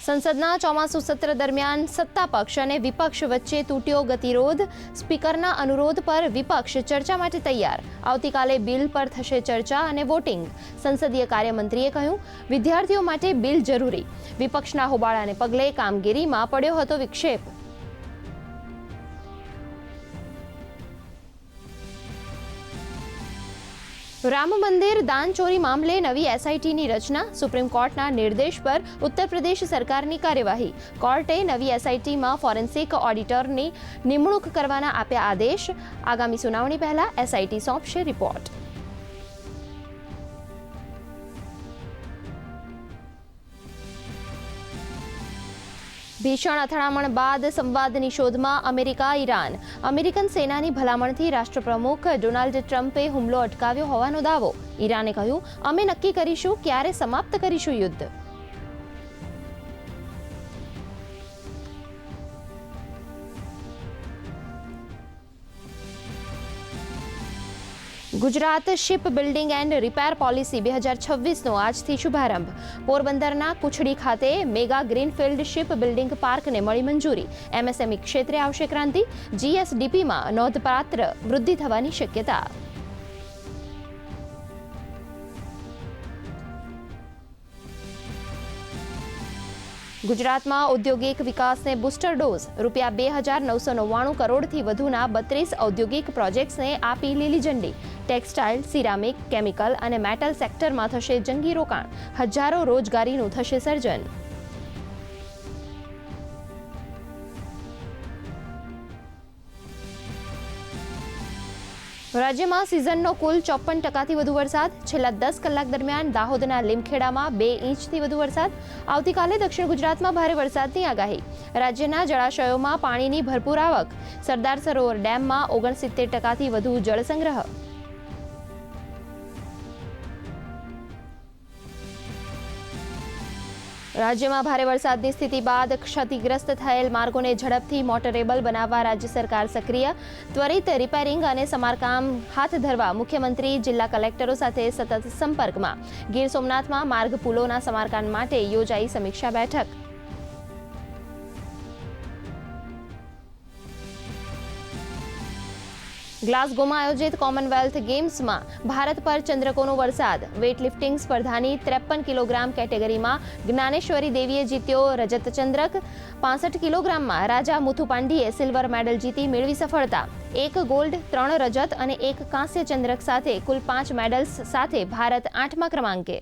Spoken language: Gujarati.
સંસદના ચોમાસુ સત્ર દરમિયાન સત્તા પક્ષ અને વિપક્ષ વચ્ચે તૂટ્યો ગતિરોધ. સ્પીકરના અનુરોધ પર વિપક્ષ ચર્ચા માટે તૈયાર. આવતીકાલે બિલ પર થશે ચર્ચા અને વોટિંગ. સંસદીય કાર્યમંત્રીએ કહ્યું, વિદ્યાર્થીઓ માટે બિલ જરૂરી. વિપક્ષના હોબાળાને પગલે કામગીરીમાં પડ્યો હતો વિક્ષેપ. રામ મંદિર દાન ચોરી મામલે નવી એસઆઈટીની રચના. સુપ્રીમ કોર્ટના નિર્દેશ પર ઉત્તર પ્રદેશ સરકારની કાર્યવાહી. કોર્ટે નવી એસઆઈટીમાં ફોરેન્સિક ઓડિટરની નિમણૂક કરવાના આપ્યા આદેશ. આગામી સુનાવણી પહેલા એસઆઈટી સોંપશે રિપોર્ટ. ભીષણ અથડામણ બાદ સંવાદની શોધમાં અમેરિકા ઈરાન. અમેરિકન સેનાની ભલામણથી રાષ્ટ્રપ્રમુખ ડોનાલ્ડ ટ્રમ્પે હુમલો અટકાવ્યો હોવાનો દાવો. ઈરાને કહ્યું, અમે નક્કી કરીશું ક્યારે સમાપ્ત કરીશું યુદ્ધ. Gujarat ship building and repair policy 2026નો આજથી શુભારંભ. પોરબંદરના કુછડી ખાતે મેગા ગ્રીનફિલ્ડ શિપ બિલ્ડિંગ પાર્કને મળી મંજૂરી. એમએસએમઈ ક્ષેત્રે આવશે ક્રાંતિ. જીએસડીપીમાં નોંધપાત્ર વૃદ્ધિ થવાની શક્યતા. ગુજરાતમાં ઔદ્યોગિક વિકાસને બુસ્ટર ડોઝ. ₹2,999 કરોડથી વધુના 32 ઔદ્યોગિક પ્રોજેક્ટ્સને આપી લીલી ઝંડી. ટેક્સટાઇલ, સિરામિક, કેમિકલ અને મેટલ સેક્ટરમાં થશે જંગી રોકાણ. હજારો રોજગારીનું થશે સર્જન. રાજ્યમાં સિઝનનો કુલ 54%થી વધુ વરસાદ. છેલ્લા 10 કલાક દરમિયાન દાહોદના લીમખેડામાં 2 ઇંચથી વધુ વરસાદ. આવતીકાલે દક્ષિણ ગુજરાતમાં ભારે વરસાદની આગાહી. રાજ્યના જળાશયોમાં પાણીની ભરપૂર આવક. સરદાર સરોવર ડેમમાં 69%થી વધુ જળસંગ્રહ. રાજ્યમાં ભારે વરસાદની સ્થિતિ બાદ ક્ષતિગ્રસ્ત થયેલ માર્ગોને ઝડપથી મોટરેબલ બનાવવા રાજ્ય સરકાર સક્રિય. ત્વરિત રિપેરિંગ અને સમારકામ હાથ ધરવા મુખ્યમંત્રી જિલ્લા કલેક્ટરો સાથે સતત સંપર્કમાં. ગીર સોમનાથમાં માર્ગ પુલોના સમારકામ માટે યોજાઈ સમીક્ષા બેઠક. ગ્લાસગોમાં આયોજિત કોમનવેલ્થ ગેમ્સમાં ભારત પર ચંદ્રકોનો વરસાદ. વેઇટલિફ્ટિંગ સ્પર્ધાની 53 કિલોગ્રામ કેટેગરીમાં જ્ઞાનેશ્વરી દેવીએ જીત્યો રજત ચંદ્રક. 65 કિલોગ્રામમાં રાજા મુથુપાંડીએ સિલ્વર મેડલ જીતી મેળવી સફળતા. 1 ગોલ્ડ, 3 રજત અને 1 કાંસ્ય ચંદ્રક સાથે કુલ 5 મેડલ્સ સાથે ભારત 8મા ક્રમાંકે.